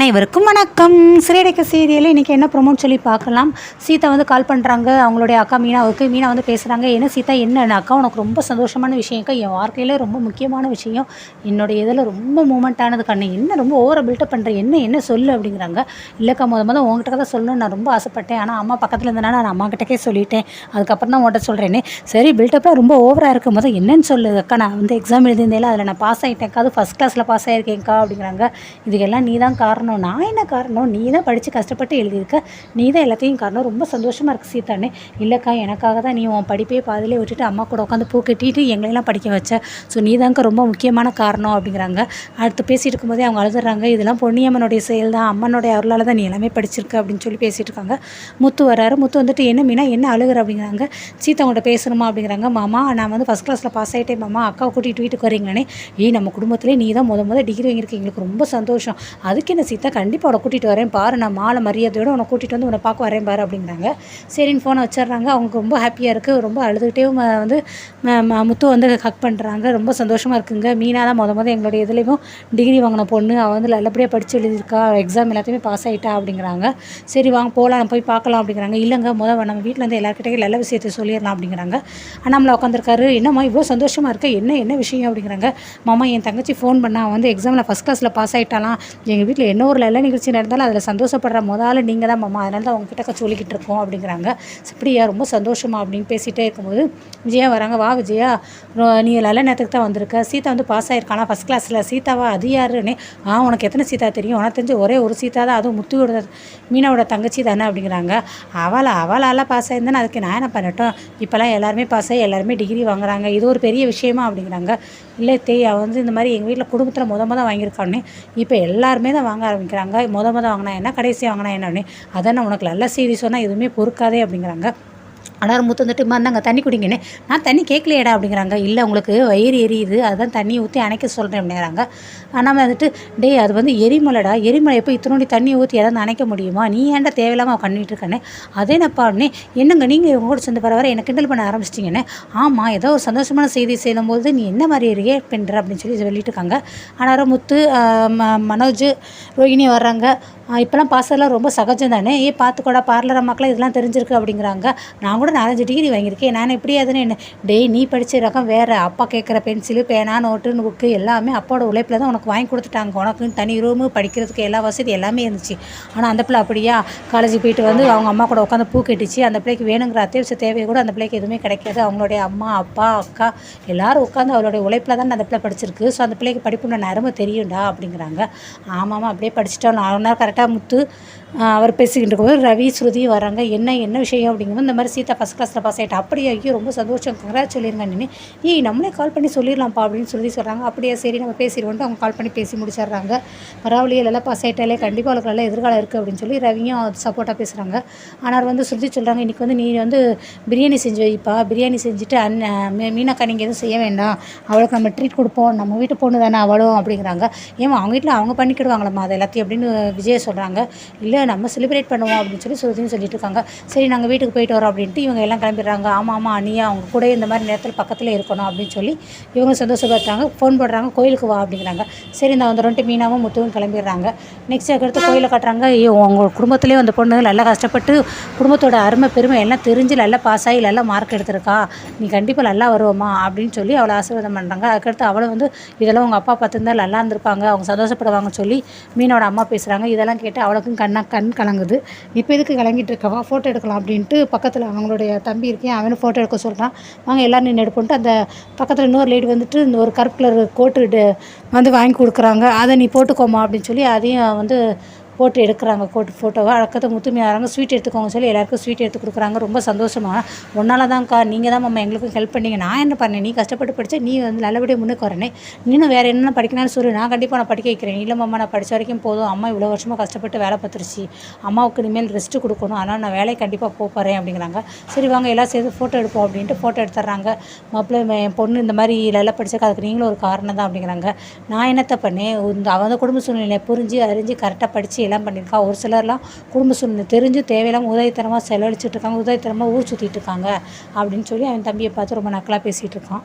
அனைவருக்கும் வணக்கம். சிறையடைக்க சீரியலில் இன்றைக்கி என்ன ப்ரொமோட் சொல்லி பார்க்கலாம். சீதா வந்து கால் பண்ணுறாங்க அவங்களுடைய அக்கா மீனாவுக்கு. மீனா வந்து பேசுகிறாங்க, என்ன சீதா என்ன அக்கா உனக்கு ரொம்ப சந்தோஷமான விஷயம்க்கா, என் வாழ்க்கையில் ரொம்ப முக்கியமான விஷயம், என்னுடைய இதில் ரொம்ப மூமெண்ட் ஆனது கண்ணு, என்ன ரொம்ப ஓவராக பில்டப் பண்ணுறேன், என்ன சொல்லு அப்படிங்கிறாங்க. இல்லைக்கா முதல்ல உங்ககிட்ட தான் சொல்லணும்னு நான் ரொம்ப ஆசைப்பட்டேன், ஆனால் அம்மா பக்கத்தில் இருந்தனால நான் அம்மா கிட்டக்கே சொல்லிட்டேன், அதுக்கப்புறம் தான் உங்கள்கிட்ட சொல்கிறேனே. சரி பில்டப்பாக ரொம்ப ஓவராக இருக்கும் போது என்னன்னு சொல்லு அக்கா, நான் வந்து எக்ஸாம் எழுதியிருந்தேன் அதில் நான் பாஸ் ஆகிட்டேன்க்கா, அது ஃபஸ்ட் கிளாஸில் பாஸ் ஆகிருக்கேன்க்கா அப்படிங்கிறாங்க. இதுக்கெல்லாம் நீ தான் காரணம், நான் என்ன காரணம், நீ தான் படித்து கஷ்டப்பட்டு எழுதியிருக்க, நீ தான் எல்லாத்தையும் காரணம், ரொம்ப சந்தோஷமாக இருக்குது சீதானே. இல்லைக்கா எனக்காக தான் நீ உன் படிப்பே பாதிலே விட்டுட்டு அம்மா கூட உட்காந்து பூ கட்டிட்டு எங்களெல்லாம் படிக்க வச்ச, ஸோ நீ தான்க்கா ரொம்ப முக்கியமான காரணம் அப்படிங்கிறாங்க. அடுத்து பேசிகிட்டு இருக்கும்போதே அவங்க அழுதுறாங்க, இதெல்லாம் பொன்னியம்மனுடைய செயல் தான், அம்மனுடைய அருளால் தான் நீ எல்லாமே படிச்சிருக்க அப்படின்னு சொல்லி பேசிகிட்டு இருக்காங்க. முத்து வராரு. முத்து வந்துட்டு என்ன மீனா என்ன அழுகிற அப்படிங்கிறாங்க. சீதா உங்கள்கிட்ட பேசணுமா அப்படிங்கிறாங்க. மாமா நான் வந்து ஃபஸ்ட் கிளாஸில் பாஸ் ஆகிட்டேன் மாமா, அக்காவை கூட்டிகிட்டு வீட்டுக்கு வரீங்களானே. நம்ம குடும்பத்திலே நீ தான் முத டிகிரி வாங்கியிருக்க, எங்களுக்கு ரொம்ப சந்தோஷம், அதுக்கு என்ன சீதா கண்டிப்பாக அவனை கூட்டிகிட்டு வரேன் பாரு, நான் மாலை மரியாதையோடு உன்னை கூட்டிகிட்டு வந்து உன்னை பார்க்க வரேன் பாரு அப்படிங்கிறாங்க. சரின்னு ஃபோனை வச்சிடுறாங்க. அவங்க ரொம்ப ஹாப்பியாக இருக்குது, ரொம்ப அழுதுகிட்டே வந்து முத்து வந்து ஹக் பண்ணுறாங்க. ரொம்ப சந்தோஷமாக இருக்குங்க, மீனா தான் முத எங்களுடைய இதுலேயும் டிகிரி வாங்கின பொண்ணு, அவள் வந்து நல்லபடியாக படித்து எழுதியிருக்கா, எக்ஸாம் எல்லாத்தையுமே பாஸ் ஆகிட்டா அப்படிங்கிறாங்க. சரி வாங்க போகலாம், நம்ம போய் பார்க்கலாம் அப்படிங்கிறாங்க. இல்லைங்க நம்ம வீட்டில் வந்து எல்லாருக்கிட்டே நல்ல விஷயத்தை சொல்லிடலாம் அப்படிங்கிறாங்க. நம்மளை உட்காந்துருக்காரு. என்னம்மா இவ்வளோ சந்தோஷமாக இருக்க, என்ன விஷயம் அப்படிங்கிறாங்க. மாமா என் தங்கச்சி ஃபோன் பண்ணா, அவன் வந்து எக்ஸாமில் ஃபஸ்ட் கிளாஸில் பாஸ் ஆகிட்டாலாம், எங்கள் வீட்டில் என்ன ஒரு நல்ல நிகழ்ச்சி நடந்தாலும் அதில் சந்தோஷப்படுற முதல்ல நீங்கள் தான் மாமா, அதனால தான் உங்ககிட்ட சொல்லிக்கிட்டு இருக்கோம் அப்படிங்கிறாங்க. இப்படியா ரொம்ப சந்தோஷமா அப்படின்னு பேசிகிட்டே இருக்கும்போது விஜயா வராங்க. வா விஜயா, நீ நல்ல நேரத்துக்கு தான் வந்திருக்க, சீதா வந்து பாஸ் ஆகிருக்கானா ஃபஸ்ட் கிளாஸில். சீதாவா, அது யாருன்னு? உனக்கு எத்தனை சீதா தெரியும், உனக்கு தெரிஞ்சு ஒரே ஒரு சீதா தான், அதுவும் முத்துவோட மீனாவோட தங்கச்சி தானே அப்படிங்கிறாங்க. அவளால் பாஸ் ஆயிருந்தானே, அதுக்கு நான் என்ன பண்ணட்டும், இப்போலாம் எல்லாருமே பாஸ் ஆகி எல்லாருமே டிகிரி வாங்குறாங்க, இது ஒரு பெரிய விஷயமா அப்படிங்கிறாங்க. இல்லை அவள் வந்து இந்த மாதிரி எங்கள் வீட்டில் குடும்பத்தில் முத வாங்கியிருக்கானே, இப்போ எல்லாருமே தான் வாங்க ஆரம்பிக்கிறாங்க, முத வாங்கினா என்ன கடைசியாக வாங்கினா என்னன்னு, அதான் உனக்கு நல்ல செய்தி சொன்னால் எதுவுமே பொறுக்காதே அப்படிங்கிறாங்க. ஆனால் முத்து வந்துட்டு இருந்தாங்க தண்ணி குடிங்கன்னு. நான் தண்ணி கேட்கலையேடா அப்படிங்கிறாங்க. இல்லை உங்களுக்கு வயிறு எரியுது, அதுதான் தண்ணி ஊற்றி அணைக்க சொல்கிறேன் அப்படிங்கிறாங்க. ஆனால் வந்துட்டு அது வந்து எரிமலைடா, எரிமலை எப்போ இத்தனோடி தண்ணி ஊற்றி எதாவது அணைக்க முடியுமா, நீ ஏன்டா தேவையில்லாமல் பண்ணிகிட்டு இருக்கேன்னு. அதே நப்பாடனே என்னங்க நீங்கள் இவங்க கூட சேர்ந்து பரவாயில்ல எனக்கு கிண்டல் பண்ண ஆரம்பிச்சிட்டிங்கன்னு. ஆமாம் ஏதோ ஒரு சந்தோஷமான செய்தி செய்யும்போது நீ என்ன மாதிரி ரியாக்ட் பண்ணுற அப்படின்னு சொல்லி சொல்லிட்டு இருக்காங்க. ஆனால் முத்து மனோஜ் ரோஹிணி வர்றாங்க. இப்போலாம் பாசெல்லாம் ரொம்ப சகஜம் தானே, பார்த்துக்கூட பார்லர் அம்மாக்கெலாம் இதெல்லாம் தெரிஞ்சிருக்கு அப்படிங்கிறாங்க. நான் கூட 4-5 டிகிரி வாங்கியிருக்கேன், நான் எப்படி அதுன்னு என்ன. நீ படித்த ரகம் வேறு, அப்பா கேட்குற பென்சிலு பேனா நோட்டு புக்கு எல்லாமே அப்பாவோட உழைப்பில் தான் உனக்கு வாங்கி கொடுத்துட்டாங்க, உனக்குன்னு தனி ரூமு படிக்கிறதுக்கு எல்லா வசதி எல்லாமே இருந்துச்சு. ஆனால் அந்த பிள்ளை அப்படியா காலேஜுக்கு போயிட்டு வந்து அவங்க அம்மா கூட உட்காந்து பூ கட்டிச்சு, அந்த பிள்ளைக்கு வேணுங்கிற அத்தியாவசிய தேவையை கூட அந்த பிள்ளைக்கு எதுவுமே கிடைக்காது. அவங்களுடைய அம்மா அப்பா அக்கா எல்லோரும் உட்காந்து அவளுடைய உழைப்பில் தான் அந்த பிள்ளை படிச்சிருக்கு, ஸோ அந்த பிள்ளைக்கு படிப்புன நேரமும் தெரியும்டா அப்படிங்கிறாங்க. ஆமாம்மா அப்படியே படிச்சுட்டோம் 4 நாள் கரெக்டாக முத்து அவர் பேசிக்கிட்டு இருக்கும்போது ரவி ஸ்ருதி வராங்க. என்ன விஷயம் அப்படிங்கும்போது இந்த மாதிரி சீதா ஃபஸ்ட் கிளாஸில் பாஸ் ஆகிட்டா. அப்படியே ஐயோ ரொம்ப சந்தோஷம், கங்க்ராட் சொல்லிடுங்க நின்று, நம்மளே கால் பண்ணி சொல்லிடலாம்ப்பா அப்படின்னு சொல்கிறாங்க. அப்படியே சரி நம்ம பேசிடுவோன்ட்டு அவங்க கால் பண்ணி பேசி முடிச்சிடுறாங்க. பரவாயில்லையே எல்லாம் பாஸ் ஆகிட்டாலே கண்டிப்பாக அவளுக்கு நல்ல எதிர்காலம் இருக்குது அப்படின்னு சொல்லி ரவியும் சப்போர்ட்டாக பேசுகிறாங்க. ஆனால் வந்து ஸ்ருதி சொல்கிறாங்க, இன்றைக்கி வந்து நீ வந்து பிரியாணி செஞ்சு வைப்பா, பிரியாணி செஞ்சுட்டு மீனாக்கா நீங்கள் எதுவும் செய்ய வேண்டாம், அவளுக்கு நம்ம ட்ரீட் கொடுப்போம், நம்ம வீட்டு பொண்ணு தானே அவளும் அப்படிங்கிறாங்க. அவங்க வீட்டில் அவங்க பண்ணிக்கிடுவாங்களம்மா அது எல்லாத்தையும் அப்படின்னு விஜய் சொல்கிறாங்க. இல்லை நம்ம செலிப்ரேட் பண்ணுவோம் அப்படின்னு சொல்லி ஸ்ருதின்னு சொல்லிட்டு இருக்காங்க. சரி நாங்கள் வீட்டுக்கு போயிட்டு வரோம் அப்படின்ட்டு இவங்க எல்லாம் கிளம்பிடுறாங்க. ஆமாம் அண்ணியா அவங்க கூட இந்த மாதிரி நேரத்தில் பக்கத்தில் இருக்கணும் அப்படின்னு சொல்லி இவங்க சந்தோஷப்படுறாங்க. ஃபோன் போடுறாங்க, கோயிலுக்கு வா அப்படிங்கிறாங்க. சரி இந்த வந்து 2 மீனாவும் முத்துவும் கிளம்பிடுறாங்க. நெக்ஸ்ட் அதுக்கடுத்து கோயிலை கட்டுறாங்க. உங்கள் குடும்பத்துலேயே அந்த பொண்ணு நல்லா கஷ்டப்பட்டு குடும்பத்தோட அருமை பெருமை எல்லாம் தெரிஞ்சு நல்லா பாஸ் ஆகி நல்லா மார்க் எடுத்திருக்கா, நீ கண்டிப்பாக நல்லா வருவோமா அப்படின்னு சொல்லி அவளை ஆசீர்வாதம் பண்ணுறாங்க. அதுக்கடுத்து அவளை வந்து இதெல்லாம் உங்கள் அப்பா பார்த்துருந்தா நல்லா இருந்திருப்பாங்க, அவங்க சந்தோஷப்படுவாங்கன்னு சொல்லி மீனோட அம்மா பேசுகிறாங்க. இதெல்லாம் கேட்டு அவளுக்கும் கண் கலங்குது. இப்போ எதுக்கு கலங்கிட்டு இருக்கவா, ஃபோட்டோ எடுக்கலாம் அப்படின்ட்டு பக்கத்தில் அவங்களுடைய தம்பி இருக்கேன், அவனும் ஃபோட்டோ எடுக்க சொல்கிறான். வாங்க எல்லோரும் நின்று எடுப்போன்ட்டு அந்த பக்கத்தில் இன்னொரு லேடி வந்துட்டு இந்த ஒரு கருப்பு கலர் கோட்டு வந்து வாங்கி கொடுக்குறாங்க. அதை நீ போட்டுக்கோமா அப்படின்னு சொல்லி அதையும் வந்து போட்டு எடுக்கிறாங்க ஃபோட்டோவை. அழக்கத்தை முத்துமையாக வராங்க, ஸ்வீட் எடுத்துக்கோங்க சொல்லி எல்லாருக்கும் ஸ்வீட் எடுத்து கொடுக்குறாங்க. ரொம்ப சந்தோஷமாக ஒன்றால் தான்க்கா, நீங்கள் தான் மாமா எங்களுக்கும் ஹெல்ப் பண்ணிங்க, நான் என்ன பண்ணேன், நீ கஷ்டப்பட்டு படித்தா நீ வந்து நல்லபடியாக முன்னுக்கு வரனே, நீனும் வேறு என்ன படிக்கணும்னு சொல்லி நான் கண்டிப்பாக நான் படிக்க வைக்கிறேன். இல்லை மாமா நான் படித்த வரைக்கும் போதும், அம்மா இவ்வளோ வருஷமாக கஷ்டப்பட்டு வேலை பார்த்துருச்சு, அம்மாவுக்கு இனிமேல் ரெஸ்ட்டு கொடுக்கணும், ஆனால் நான் வேலையை கண்டிப்பாக போகிறேன் அப்படிங்கிறாங்க. சரி வாங்க எல்லாம் சேர்ந்து ஃபோட்டோ எடுப்போம் அப்படின்ட்டு ஃபோட்டோ எடுத்துட்றாங்க. மாப்பிள்ளை என் பொண்ணு இந்த மாதிரி நல்லா படித்தா அதுக்கு நீங்களும் ஒரு காரணம் தான் அப்படிங்கிறாங்க. நான் என்னத்தை பண்ணேன், அவன் குடும்ப சூழ்நிலையை புரிஞ்சு அறிஞ்சு கரெக்டாக படித்து எல்லாம் பண்ணியிருக்கா. ஒரு சிலர்லாம் குடும்ப சூழ்நிலை தெரிஞ்சு தேவையில்லாமல் உதவித்தனமாக செலவழிச்சிட்டு இருக்காங்க, உதவித்தனமாக ஊர் சுற்றிட்டு இருக்காங்க அப்படின்னு சொல்லி அவன் தம்பியை பார்த்து ரொம்ப நக்கலாக பேசிகிட்டு இருக்கான்.